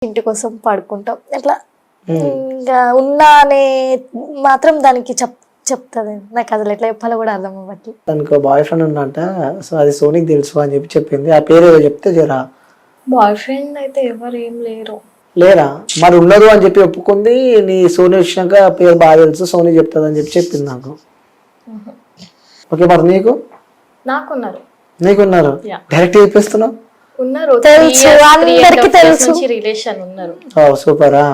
ఇంటి కోసం పడుకుంటాం అట్లా ఇంకా ఉన్నా అనే మాత్రం దానికి చెప్తుంది. నాకు అసలు ఎట్లా చెప్పాలో కూడా అర్థం అవ్వట్లేదు. తనకు బాయ్ ఫ్రెండ్ ఉందంట, సో అది సోనీకి తెలుసు అని చెప్పి చెప్పింది. ఆ పేరు ఏదో చెప్తే జరా. బాయ్ ఫ్రెండ్ అయితే ఎవరు ఏం లేరా? మరి ఉన్నారు అని చెప్పి ఒప్పుకుంది. నీ సోనీ వచ్చినాక పేరు బాగా తెలుసు, సోనీ చెప్తుంది అని చెప్పి చెప్పింది నాకు. ఓకే, మరి నాకున్నారు. నీకున్నారు? డైరెక్ట్ చెప్పేస్తున్నావు. ఉన్నారు, తెలుసు, అందరికీ తెలుసు. రిలేషన్ ఉన్నారు. సూపరా,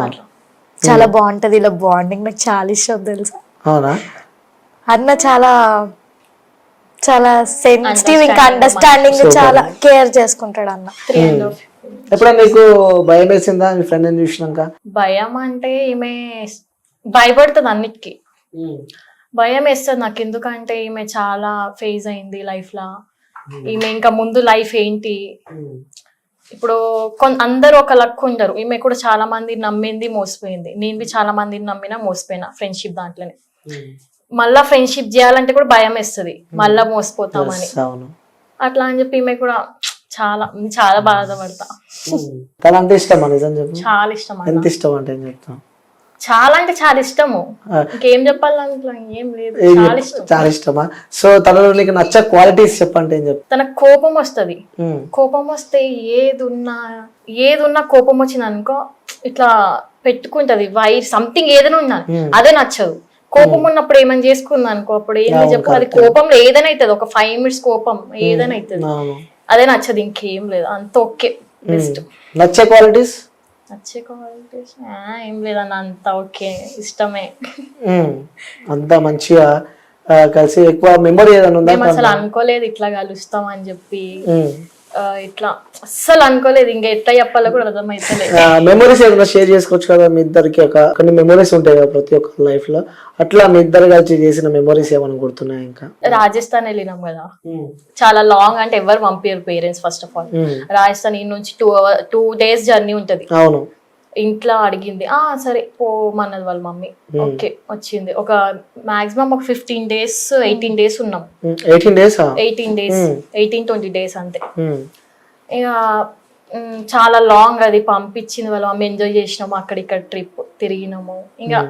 చాలా బాగుంటది ఇలా బాండింగ్. నాకు చాలా ఇష్టం తెలుసా. అవునా? అన్న చాలా చాలా సెన్సిటివ్, ఇంకా అండర్స్టాండింగ్, చాలా కేర్ చేసుకుంటాడు అన్న. ఎప్పుడైనా నీకు భయం వేసిందా మీ ఫ్రెండ్ చూసినాక? భయం అంటే ఈమె భయపడుతుంది అన్నిటికీ. భయం వేస్తుంది నాకు, ఎందుకంటే ఈమె చాలా ఫేజ్ అయింది లైఫ్ లా. ఈమె ఇంకా ముందు లైఫ్ ఏంటి, ఇప్పుడు అందరూ ఒక లక్ ఉండరు. ఈమె కూడా చాలా మంది నమ్మింది, మోసపోయింది. నేను చాలా మందిని నమ్మినా మోసపోయినా ఫ్రెండ్షిప్ దాంట్లోనే. మళ్ళా ఫ్రెండ్షిప్ చేయాలంటే కూడా భయం వేస్తుంది, మళ్ళా మోసపోతామని. అట్లా అని చెప్పి ఈమె కూడా చాలా చాలా బాధపడతా. తనంటే ఇష్టమా? నిజం చెప్పు. చాలా ఇష్టం. ఎంత ఇష్టం అంటే ఏం చెప్తాం? చాలా అంటే చాలా ఇష్టము. ఇంకేం చెప్పాలంటే ఏం లేదు, చాలా ఇష్టం. చాలా ఇష్టమా? సో తనలో నీకు నచ్చే క్వాలిటీస్ చెప్పంటే ఏం చెప్తా? తనకు కోపం వస్తుంది. కోపం వస్తే ఏదున్నా కోపం వచ్చింది అనుకో ఇట్లా పెట్టుకుంటది. వైర్ సంథింగ్ ఏదైనా ఉన్నా అదే నచ్చదు. కోపం ఉన్నప్పుడు ఏమైనా చేసుకుంది అనుకో, అప్పుడు ఏంది చెప్పు, అది కోపంలో ఏదైనా అవుతుంది. ఒక 5 minutes కోపం ఏదైనా అవుతుంది, అదే నచ్చదు. ఇంకేం లేదు, అంత ఓకే. బెస్ట్. నచ్చే క్వాలిటీస్? నచ్చే క్వాలిటీస్ ఏం లేదన్న, అంత ఓకే, ఇష్టమే. అంత మంచిగా కలిసి ఎక్కువ మెమరీ ఏదైనా ఉందా? మేము అసలు అనుకోలేదు ఇట్లా కలుస్తాం అని చెప్పి, ఇట్లా అస్సలు అనుకోలేదు. ఇంకా ఎట్లా చెప్పాలో కూడా అర్థమైతలేదు. మెమరీస్ ఏదైనా షేర్ చేసుకోవచ్చు కదా మీ ఇద్దరికి? కొన్ని మెమరీస్ ఉంటాయి కదా ప్రతి ఒక్క లైఫ్ లో. అట్లా మీ ఇద్దరు కలిసి చేసిన మెమరీస్ ఏమైనా గుర్తున్నాయి? ఇంకా రాజస్థాన్ వెళ్ళినాం కదా, చాలా లాంగ్, అంటే ఎవరు పంపారు parents. First of all Rajasthan ఈ నుంచి 2 days జర్నీ ఉంటది. అవును. ఇంట్లో అడిగింది, సరే పోమన్నది వాళ్ళ మమ్మీ. ఓకే, వచ్చింది. ఒక మాక్సిమం ఒక 15 days 18 days ఉన్నాం. 18-20 days అంతే. ఇక చాలా లాంగ్, అది పంపించింది వాళ్ళ మమ్మీ. ఎంజాయ్ చేసినాము, అక్కడిక్కడ ట్రిప్ తిరిగినాము. ఇంకా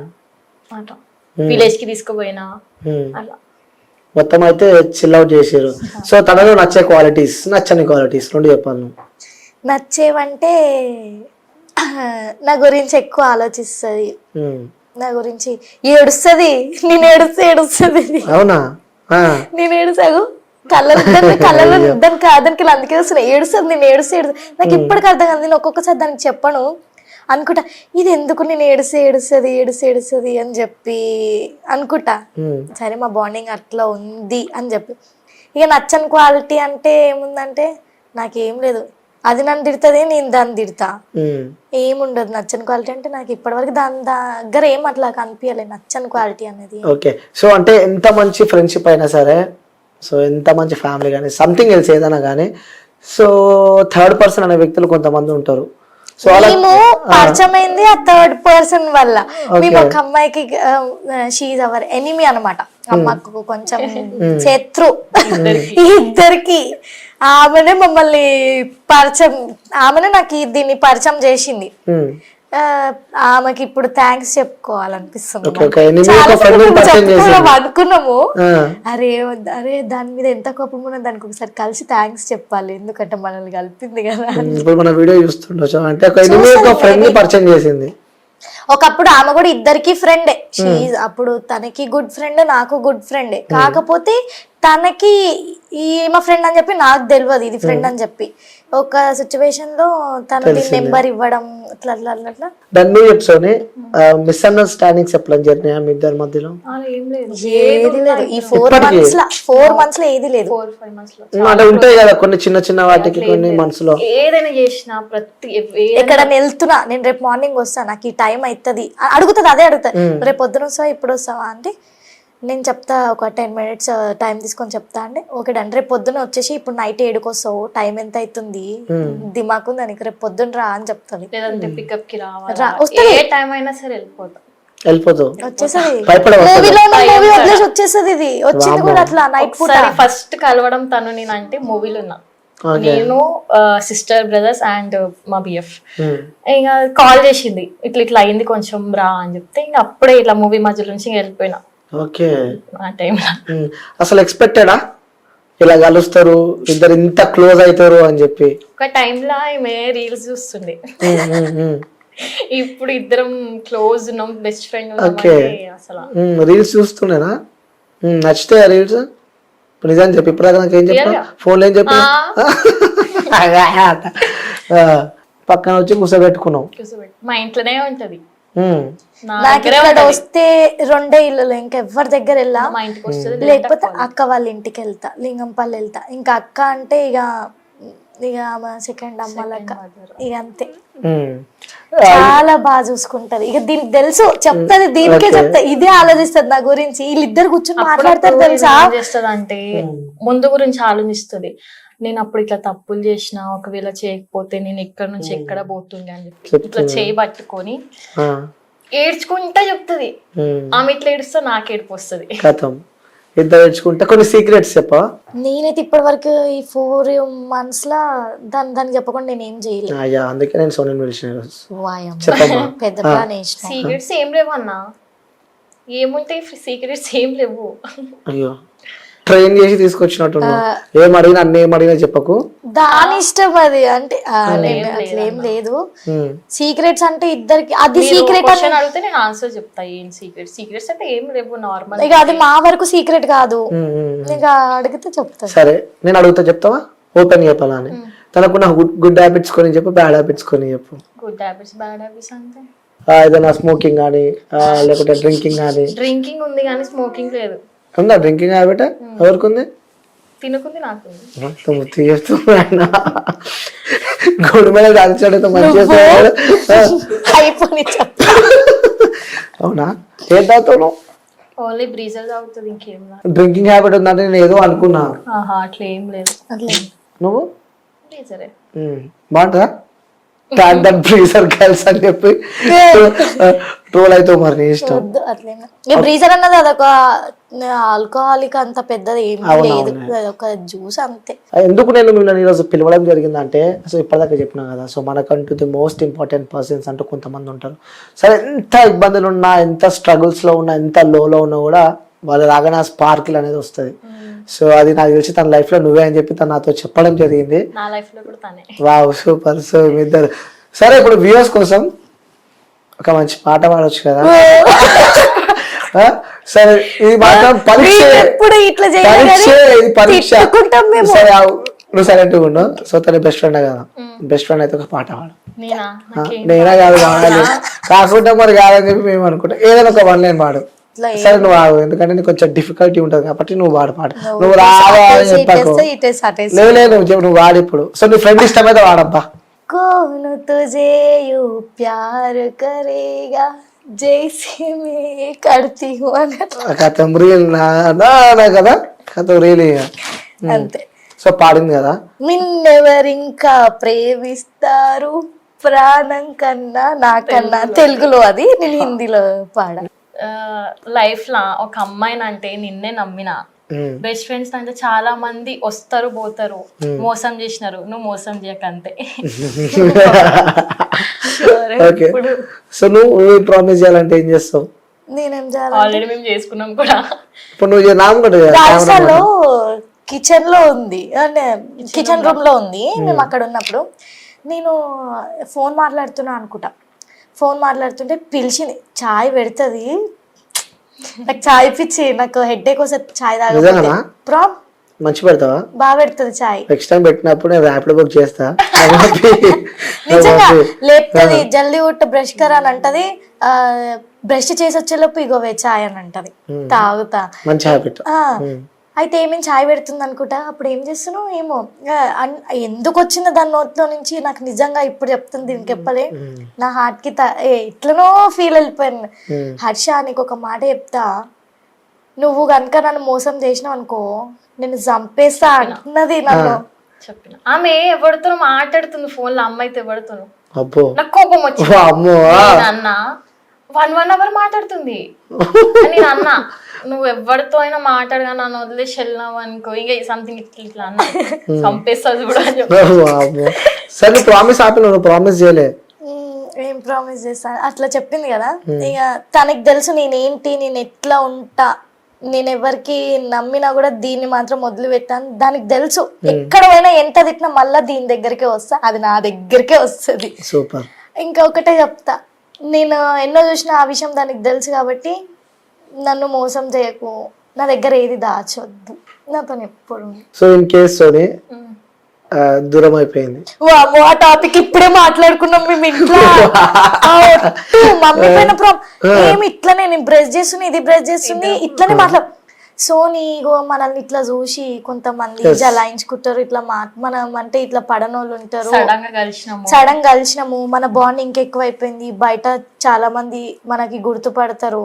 అట్లా విలేజ్ కి తీసుకుపోయినా, అలా మొత్తం అయితే చిల్ అవుట్ చేసారు. సో తనలో నచ్చే క్వాలిటీస్, నచ్చని క్వాలిటీస్ రెండు చెప్పాను. నచ్చేవంటే నా గురించి ఎక్కువ ఆలోచిస్తుంది, నా గురించి ఏడుస్తుంది. నేను ఏడుస్తుంది. అవునా? నేను ఏడుసాగు కళ్ళలో దానికి అందుకే వస్తున్నాయి. ఏడుస్తుంది, నేను ఏడుస్తే నాకు ఇప్పటికి అర్థం కాదు. నేను ఒక్కొక్కసారి దానికి చెప్పను అనుకుంటా, ఇది ఎందుకు నేను ఏడుస్తుంది అని చెప్పి అనుకుంటా. సరే మా బాండింగ్ అట్లా ఉంది అని చెప్పి. ఇక నచ్చని క్వాలిటీ అంటే ఏముందంటే, నాకేం లేదు. అది నన్ను తిడుతుంది, నేను దాన్ని తిడతా. ఏముండదు నచ్చని క్వాలిటీ అంటే. నాకు ఇప్పటివరకు దాని దగ్గర ఏం అట్లా కనిపించలేదు నచ్చని క్వాలిటీ అనేది. ఓకే, సో అంటే ఎంత మంచి ఫ్రెండ్షిప్ అయినా సరే, సో ఎంత మంచి ఫ్యామిలీ కానీ, సంథింగ్ ఎల్స్ ఏదైనా కానీ, సో థర్డ్ పర్సన్ అనే వ్యక్తులు కొంతమంది ఉంటారు. సో మేము పరిచయం అయింది ఆ థర్డ్ పర్సన్ వల్ల. మేము ఒక అమ్మాయికి, షీఈ్ అవర్ ఎనిమీ అనమాట. అమ్మకు కొంచెం శత్రు ఇద్దరికి. ఆమెనే మమ్మల్ని ఆమెనే నాకు దీన్ని పరిచయం చేసింది. ఆమెకి ఇప్పుడు థ్యాంక్స్ చెప్పుకోవాలనిపిస్తుంది. అనుకున్నాము, అరే దాని మీద ఎంత కోపం ఉన్నా దానికి ఒకసారి కలిసి థ్యాంక్స్ చెప్పాలి, ఎందుకంటే మనల్ని కలిపింది కదా. మన వీడియో చూస్తుండొచ్చు అంటే పరిచయం చేసింది. ఒకప్పుడు ఆమె కూడా ఇద్దరికి ఫ్రెండే. అప్పుడు తనకి గుడ్ ఫ్రెండ్, నాకు గుడ్ ఫ్రెండే. కాకపోతే తనకి ఈమె ఫ్రెండ్ అని చెప్పి నాకు తెలియదు ఇది ఫ్రెండ్ అని చెప్పి. ఒక సిచ్యువేషన్ లో తను నెంబర్ ఇవ్వడం అట్లా అట్లా అట్లా దాన్ని చెప్తాను. మిస్అండర్స్టాండింగ్స్ ఎప్పుడు జరిగినాయా మీ ఇద్దరి మధ్యలో? ఏది లేదు. ఈ 4 months లో ఏది లేదు. 4-5 months లో అంటే ఉంటాయి కదా కొన్ని చిన్న చిన్న వాటికి, కొన్ని మనసులో ఏదైనా చేసినా ఎక్కడ వెళ్తున్నా, నేను రేపు మార్నింగ్ వస్తా, నాకు ఈ టైం అవుతుంది అడుగుతుంది. అదే అడుగుతుంది, రేపు పొద్దున వస్తావా, ఇప్పుడు వస్తావా అంటే నేను చెప్తా, ఒక 10 minutes టైం తీసుకొని చెప్తా అంటే ఓకే డన్. రేపు పొద్దున వచ్చేసి ఇప్పుడు నైట్ 7కి వస్తావు, టైం ఎంత అవుతుంది, దిమాకు దానికి, రేపు పొద్దున రా అని చెప్తుంది. లేదంటే పికప్ కి రావాలి, ఏ టైం అయినా సరే వెళ్ళిపోతావు. వచ్చేసది మూవీ వదిలేసి వచ్చేస్తుంది. ఇది వచ్చింది కూడా అట్లా నైట్ పూట. ఫస్ట్ కలవడం తను నేను అంటే మూవీలో ఉన్నా, నేను సిస్టర్ బ్రదర్స్ అండ్ మా బిఎఫ్. ఇంకా కాల్ చేసింది, ఇట్లా ఇట్లా అయింది కొంచెం రా అని చెప్తే ఇంకా అప్పుడే ఇట్లా మూవీ మధ్యలో నుంచి వెళ్ళిపోయినా. ఓకే. ఆ టైంలో అసలు ఎక్స్పెక్టెడా ఇలా కలుస్తారు ఇద్దరు ఇంత క్లోజ్ అవుతారు అని చెప్పి? ఒక టైంలో ఆమె రీల్స్ చూస్తుండే, ఇప్పుడు ఇద్దరం క్లోజ్ ఉన్నాం, బెస్ట్ ఫ్రెండ్ అసలు. రీల్స్ చూస్తున్నానా? నచ్చితే ఆ రీల్స్ నిజాన్ని చెప్పి ఇప్పుడు నాకు ఏం చెప్పా ఫోన్లో ఏం చెప్పి పక్కన వచ్చి కూర్చోబెట్టుకున్నావు. మా ఇంట్లోనే ఉంటది. నాకు ఇక్కడ వస్తే 2 ఇళ్ళు, ఇంకా ఎవరి దగ్గర వెళ్ళా. మా ఇంటికి వస్తుంది, లేకపోతే అక్క వాళ్ళ ఇంటికి వెళ్తా, లింగంపల్లి వెళ్తా. ఇంకా అక్క అంటే ఇక సెకండ్ అమ్మ లెక్క, ఇక అంతే. చాలా బాగా చూసుకుంటది. ఇక దీనికి తెలుసు, చెప్తాది దీనికే చెప్తా, ఇదే ఆలోచిస్తుంది నా గురించి. వీళ్ళిద్దరు కూర్చొని మాట్లాడతారు తెలుసా. చేస్తుంది అంటే ముందు గురించి ఆలోచిస్తుంది. నేను అప్పుడు ఇట్లా తప్పులు చేసిన, ఒకవేళ చేయకపోతే నేను ఇక్కడ నుంచి ఎక్కడ పోతుండే అని చెప్పి ఇట్లా చేయి పట్టుకొని ఏడ్చుకుంటా చెప్తుంది. ఆమె ఇట్లా ఏడుస్తా నాకు ఏడుపు వస్తుంది. ఇద్దరు ఏడ్చుకుంటా. కొన్ని సీక్రెట్స్ చెప్పా. నేనైతే ఇప్పటి వరకు ఈ 4 months లా దాన్ని చెప్పకుండా నేను ఏం చేయలేదు. అందుకే నేను సోనియా పిలిచిన. పెద్ద ప్లాన్ వేసిన. సీక్రెట్స్ ఏం లేవు అన్న, ఏముంటాయి సీక్రెట్స్ ఏం లేవు. అయ్యో, ట్రైన్ చేసి తీసుకొచ్చినట్టు. ఏం అడిగినా అన్ని ఏం అడిగినా చెప్పకు, దాని ఇష్టం అది. అంటే అట్లేం లేదు. సీక్రెట్స్ అంటే ఇద్దరికి అది సీక్రెట్ అని అడిగితే నేను ఆన్సర్ చెప్తా. ఏం సీక్రెట్స్ అంటే ఏం లేవు, నార్మల్. ఇక అది మా వరకు సీక్రెట్ కాదు, ఇక అడిగితే చెప్తా. సరే నేను అడుగుతా, చెప్తావా? ఓపెన్ చెప్పాలా అని. తనకున్న గుడ్ హ్యాబిట్స్ కొని చెప్పు, బ్యాడ్ హ్యాబిట్స్ కొని చెప్పు. గుడ్ హ్యాబిట్స్ బ్యాడ్ హ్యాబిట్స్ అంటే ఏదైనా స్మోకింగ్ కానీ లేకపోతే డ్రింకింగ్ కానీ. డ్రింకింగ్ ఉంది కానీ స్మోకింగ్ లేదు. ఉందా డ్రింకింగ్ హ్యాబిట్? ఎవరికి ఉంది? తినకుంది నాకు. గోడు మీద దాల్చాడు మంచిగా. అవునా? ఏం తాగుతావు? ఓన్లీ బ్రీజర్ తాగుతుంది, ఇంకేం. డ్రింకింగ్ హ్యాబిట్ ఉందంటే నేను ఏదో అనుకున్నా. అట్లా ఏం లేదు. నువ్వు బ్రీజరే బాగుంటుందా? బ్రీజర్ గర్ల్స్ అని చెప్పి ట్రోల్ అయితే మరి నీ ఇష్టం. బ్రీజర్ అన్నది అదొక ఆల్కహాలిక్, అంత పెద్దది ఏం లేదు, ఒక జ్యూస్ అంతే. ఎందుకు నేను మిమ్మల్ని ఈరోజు పిలవడం జరిగిందంటే, సో ఇప్పటిదాకా చెప్పినా కదా, సో మనకంటూ ది మోస్ట్ ఇంపార్టెంట్ పర్సన్స్ అంటూ కొంతమంది ఉంటారు. సరే, ఎంత ఇబ్బందులు ఉన్నా, ఎంత స్ట్రగుల్స్ లో ఉన్నా, ఎంత లోలో ఉన్నా కూడా వాళ్ళు రాగానే ఆ స్పార్కిల్ అనేది వస్తుంది. సో అది నాకు తెలిసి తన లైఫ్ లో నువ్వే అని చెప్పి తను నాతో చెప్పడం జరిగింది. Wow, super. సో మీ ఇద్దరు సరే, ఇప్పుడు వ్యూవర్స్ కోసం ఒక మంచి పాట పాడొచ్చు కదా? సరే, ఇది మాత్రం పరీక్ష. సరే, నువ్వు సైలెంట్గా ఉండు. సో తన బెస్ట్ ఫ్రెండ్ కదా, బెస్ట్ ఫ్రెండ్ అయితే ఒక పాట పాడు. నేనా కాదు, కావాలి కాకుండా మరి కాదని చెప్పి మేము అనుకుంటాం. ఏదైనా ఒక 1 line పాడు. సరే నువ్వు ఆగు, ఎందుకంటే నీకు కొంచెం డిఫికల్టీ ఉంటుంది కాబట్టి నువ్వు పాడు. నువ్వు రావాలి చెప్పాకు. లేదు, నువ్వు వాడు ఇప్పుడు. సో నీ ఫ్రెండ్ ఇష్టమైతే వాడబ్బా. कौन तुझे यू प्यार करेगा जैसे मैं करती हूँ కథం రియల్ కదా, కథం రియల్ అంతే. సో పాడింది కదా. నిన్నెవరింకా ప్రేమిస్తారు ప్రాణం కన్నా నాకన్నా. తెలుగులో అది, నేను హిందీలో పాడా. లైఫ్ లా ఒక అమ్మాయిని అంటే నిన్నే నమ్మిన. బెస్ట్ ఫ్రెండ్స్ అంటే చాలా మంది వస్తారు పోతారు, మోసం చేసినారు, నువ్వు మోసం చేయకంతే. సో నువ్వు ప్రామిస్ చేయాలంటే ఏం చేస్తావు? నేనేం చేయాలి? ఆల్రెడీ మేము చేసుకున్నాం కూడా. ఇప్పుడు నువ్వు రాజస్థాన్లో కిచెన్ లో ఉంది, అంటే కిచెన్ రూమ్ లో ఉంది. మేము అక్కడ ఉన్నప్పుడు నేను ఫోన్ మాట్లాడుతున్నా అనుకుంటా. ఫోన్ మాట్లాడుతుంటే పిలిచింది, చాయ్ పెడుతుంది. నాకు చాయ్ పిచ్చి, నాకు హెడ్ఏక్ వస్తే చాయ్ తాగకపోతే. మంచి పెడతావా? బాగా పెడుతుంది చాయ్. నెక్స్ట్ టైం పెట్టినప్పుడు నేను ర్యాపిడో బుక్ చేస్తా. నిజంగా లేపుతుంది, జల్దీ ఉట్టు బ్రష్ కరా అని అంటది. బ్రష్ చేసి వచ్చేలోపు ఇగోవే చాయ్ అని అంటది. తాగుతా. మంచి హ్యాబిట్. అయితే ఏమేమి చాయ్ పెడుతుంది అనుకుంటా. అప్పుడు ఏం చేస్తున్నావు ఏమో, ఎందుకు వచ్చిందో దాని నోట్లో నుంచి నాకు నిజంగా ఇప్పుడు చెప్తుంది. దీనికి చెప్పలే, నా హార్ట్ కి ఇట్లనో ఫీల్ వెళ్ళిపోయాను. హర్ష, నీకు ఒక మాట చెప్తా, నువ్వు కనుక నన్ను మోసం చేసినావు అనుకో, నేను చంపేస్తా అన్నది నన్ను. చెప్పిన ఆమె ఎవరితో మాట్లాడుతుంది ఫోన్ లో, అమ్మాయితో ఎవరితో. నాకు కోపం వచ్చింది. అన్న 1 hour మాట్లాడుతుంది. నేను అన్నా, నువ్వు ఎవరితో అయినా మాట్లాడగా నన్ను వదిలేసి వెళ్ళినావు అనుకో ఇంకా సంథింగ్ ఇట్లా అన్న చంపేస్తుంది కూడా అని చెప్పి. వామ్మో. సరే ప్రామిస్ ఆపి నువ్వు ప్రామిస్ చేయలే. ఏం ప్రామిస్ చేస్తాను అట్లా చెప్పింది కదా. ఇక తనకి తెలుసు నేనేంటి, నేను ఎట్లా ఉంటా, నేను ఎవరికి నమ్మినా కూడా దీన్ని మాత్రం వదిలిపెట్టాను. దానికి తెలుసు ఎక్కడ పోయినా ఎంత తిట్టినా మళ్ళా దీని దగ్గరికే వస్తా, అది నా దగ్గరికే వస్తుంది. సూపర్. ఇంకా ఒకటే చెప్తా, నేను ఎన్నో చూసిన ఆ విషయం దానికి తెలుసు కాబట్టి నన్ను మోసం చేయకు, నా దగ్గర ఏది దాచొద్దు, నాతో ఎప్పుడు. సో ఇన్ కేస్ సోని దూరం అయిపోయింది, వామ్మో, ఆ టాపిక్ ఇప్పుడే మాట్లాడుకున్నాం మేము ఇంట్లో. మమ్మీ పైన ఏమి ఇట్లనే నేను బ్రష్ చేస్తుంది, ఇది బ్రష్ చేస్తుంది, ఇట్లనే మాట్లాడు. సో నీగో మనల్ని ఇట్లా చూసి కొంతమంది జలాయించుకుంటారు, ఇట్లా మనం అంటే ఇట్లా పడనోళ్ళు ఉంటారు. సడన్ కలిసినాము, మన బాండ్ ఇంకెక్కువ అయిపోయింది, బయట చాలా మంది మనకి గుర్తుపడతారు.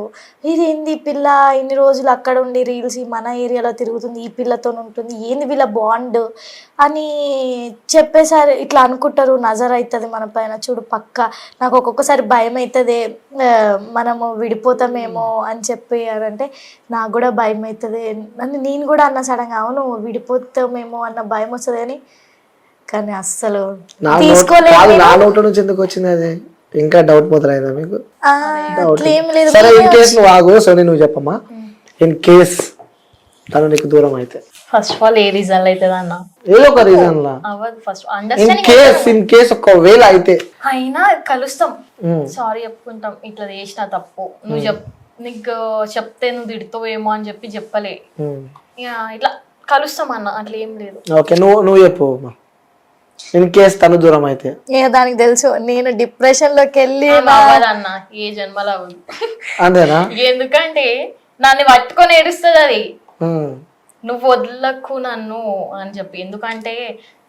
ఇదేంది పిల్ల ఇన్ని రోజులు అక్కడ ఉండి రీల్స్ మన ఏరియాలో తిరుగుతుంది, ఈ పిల్లతో ఉంటుంది, ఏంది వీళ్ళ బాండ్ అని చెప్పేసారి ఇట్లా అనుకుంటారు. నజర్ అవుతుంది మన పైన. చూడు పక్క నాకు ఒక్కొక్కసారి భయం అవుతుంది మనము విడిపోతామేమో అని చెప్పి అంటే నాకు కూడా భయం అవుతుంది అని నేను కూడా అన్న సడన్గా, అవును విడిపోతామేమో అన్న భయం వస్తుంది కానీ అస్సలు తీసుకోలేదు. నా నోటి నుంచి ఎందుకు వచ్చింది అది? ఇంకా డౌట్ మొదలైందా మీకు? అట్లేం లేదు. సరే ఇన్ కేస్ నువ్వు ఆగు సోని, నువ్వు చెప్పమ్మా. ఇన్ కేస్ తను నీకు దూరం అయితే first of all A reason అవుతుంది అన్న, ఏదో ఒక reason law first in case ఒకవేళ అయితే అయినా కలుస్తాం, సారీ చెప్పుకుంటాం, ఇట్లా చేసిన తప్పు నువ్వు నీకు చెప్తే నువ్వు తిడుతావేమో అని చెప్పి చెప్పలే, ఇట్లా కలుస్తాం అన్న, అట్లా ఏం లేదు. ఓకే, నువ్వు చెప్పు ఇన్ కేస్ తను దూరం అయితే. దానికి తెలుసు నేను డిప్రెషన్ లోకి వెళ్ళి అన్న ఏ జన్మలో అంతేనా? ఎందుకంటే నన్ను పట్టుకొని ఏడుస్తుంది అది, నువ్వు వదలకు నన్ను అని చెప్పి. ఎందుకంటే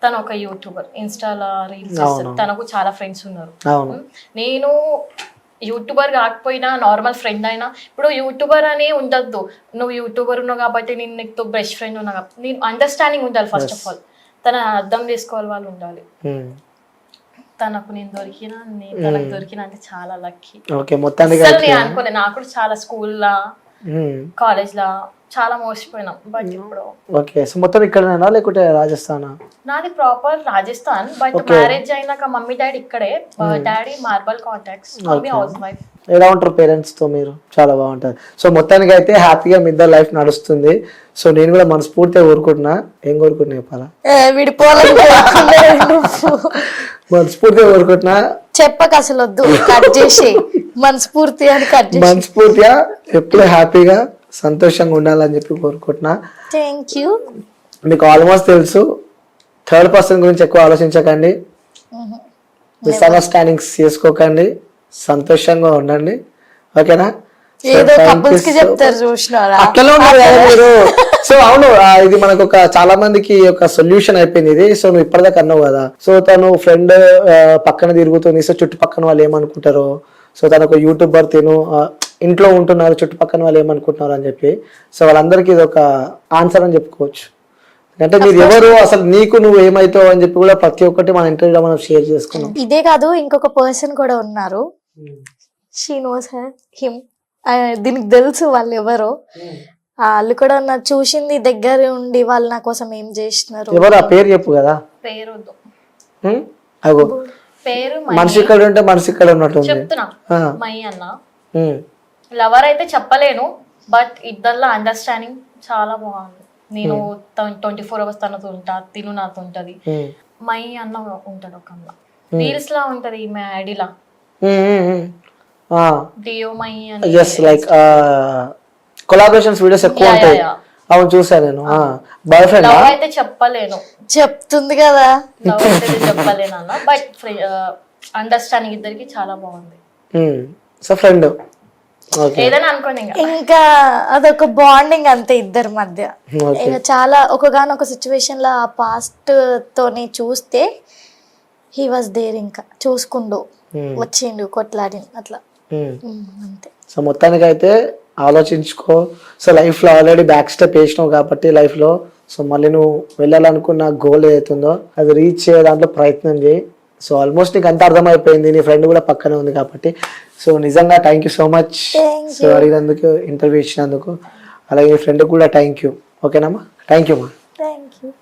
తను ఒక యూట్యూబర్, ఇన్స్టాలో రీల్స్ చేస్తారు, తనకు చాలా ఫ్రెండ్స్ ఉన్నారు. నేను యూట్యూబర్ కాకపోయినా నార్మల్ ఫ్రెండ్ అయినా, ఇప్పుడు యూట్యూబర్ అని ఉండద్దు, నువ్వు యూట్యూబర్ ఉన్నావు కాబట్టి నేను నీకు బెస్ట్ ఫ్రెండ్ ఉన్నా కాబట్టి నేను అండర్స్టాండింగ్ ఉండాలి. ఫస్ట్ ఆఫ్ ఆల్ తన అర్థం చేసుకోవాలి, వాళ్ళు ఉండాలి. తనకు నేను దొరికినా, తనకు దొరికినా అంటే చాలా లక్కీ. నేను అనుకోలే, నాకు కూడా చాలా స్కూల్లో కాలేజ్ లా చాలా మోసపోయినాం. బట్ ఇప్పుడు ఓకే. సో మొత్తం ఇక్కడనేనా లేకుంటే రాజస్థానా? నాది ప్రాపర్ రాజస్థాన్, బట్ మ్యారేజ్ అయినాక మమ్మీ డాడీ ఇక్కడే. Daddy marble contacts, mummy house wife. ఎలా ఉంటారు పేరెంట్స్ తో మీరు? చాలా బాగుంటది. సో మొత్తానికి అయితే హ్యాపీగా మీ ఇద్దరు లైఫ్ నడుస్తుంది. సో నేను కూడా మనస్ఫూర్తిగా కోరుకుంటున్నా. ఏం కోరుకుంటున్నా చెప్పాలా? మనస్ఫూర్తిగా కోరుకుంటున్నా. చెప్పక అసలు వద్దు, కట్ చేసి మనస్ఫూర్తి అని కట్ చేసి మనస్ఫూర్తిగా ఎప్పుడు హ్యాపీగా సంతోషంగా ఉండాలని చెప్పి కోరుకుంటున్నా. Thank you. మీకు ఆల్మోస్ట్ తెలుసు, థర్డ్ పర్సన్ గురించి ఎక్కువ ఆలోచించకండి, మిస్అండర్స్టాండింగ్స్ చేసుకోకండి, సంతోషంగా ఉండండి. ఓకేనా? అట్లనే ఉన్నారు కదా మీరు. సో అవును, ఇది మనకు ఒక చాలా మందికి ఒక సొల్యూషన్ అయిపోయింది ఇది. సో నువ్వు ఇప్పటిదాకా అన్నావు కదా, సో తను ఫ్రెండ్ పక్కన తిరుగుతుంది, సో చుట్టుపక్కన వాళ్ళు ఏమనుకుంటారో, సో తను ఒక యూట్యూబర్, తిను ఇంట్లో ఉంటున్నారు, చుట్టుపక్కన వాళ్ళు ఏమనుకుంటున్నారు అని చెప్పి. సో వాళ్ళందరికీ ఇది ఒక ఆన్సర్ అని చెప్పుకోవచ్చు. అంటే మీరు ఎవరు, అసలు నీకు నువ్వు ఏమైతావు అని చెప్పి కూడా ప్రతి ఒక్కటి మన ఇంటర్వ్యూలో మనం షేర్ చేసుకున్నాం. ఇదే కాదు, ఇంకొక పర్సన్ కూడా ఉన్నారు. She knows him. దీనికి తెలుసు వాళ్ళు ఎవరో. వాళ్ళు కూడా నాకు చూసింది దగ్గర ఉండి, వాళ్ళు నా కోసం ఏం చేసినారు. ఎవరు? ఆ పేరు చెప్పు కదా. పేరు అగో, పేరు మనిషి ఇక్కడ ఉంటే మనిషి ఇక్కడ ఉన్నట్టు చెప్తున్నా. మై అన్న లవర్ అయితే చెప్పలేను, బట్ ఇద్దరిలో అండర్స్టాండింగ్ చాలా బాగుంది. నేను 24 hours తనతో ఉంటా, తిను నాతో ఉంటది. మై అన్న ఉంటాడు ఒక అన్న, రీల్స్ లా ఉంటది ఈమె ఐడిలా, డియో మై అని. లైక్ కొలాబరేషన్స్ వీడియోస్ ఎక్కువ ఉంటాయి. అవును, చూసాను నేను. బాయ్ ఫ్రెండ్ లవ్ అయితే చెప్పలేను, చెప్తుంది కదా. లవ్ అయితే చెప్పలేను అన్న, బట్ అండర్స్టాండింగ్ ఇద్దరికి చాలా బాగుంది. సో ఫ్రెండ్ ఏదైనా అనుకోండి, ఇంకా అదొక బాండింగ్ అంతే ఇద్దరి మధ్య. ఇంకా చాలా ఒకగానొక సిచ్యువేషన్ లో ఆ పాస్ట్ తోని చూస్తే హీ వాజ్ దేర్, ఇంకా చూసుకుండు వచ్చిండు, కొట్లాడి అట్లా అంతే. సో మొత్తానికి అయితే ఆలోచించుకో. సో లైఫ్ లో ఆల్రెడీ బ్యాక్ స్టెప్ వేసినావు కాబట్టి లైఫ్ లో, సో మళ్ళీ నువ్వు వెళ్ళాలనుకున్న గోల్ ఏదైతుందో అది రీచ్ చేయ దాంట్లో ప్రయత్నం చేయి. సో ఆల్మోస్ట్ నీకు అంత అర్థమైపోయింది, నీ ఫ్రెండ్ కూడా పక్కనే ఉంది కాబట్టి. సో నిజంగా thank you so much. So అడిగినందుకు, ఇంటర్వ్యూ ఇచ్చినందుకు. అలాగే మీ ఫ్రెండ్కి కూడా థ్యాంక్ యూ. ఓకేనమ్మా, థ్యాంక్ యూ అమ్మా.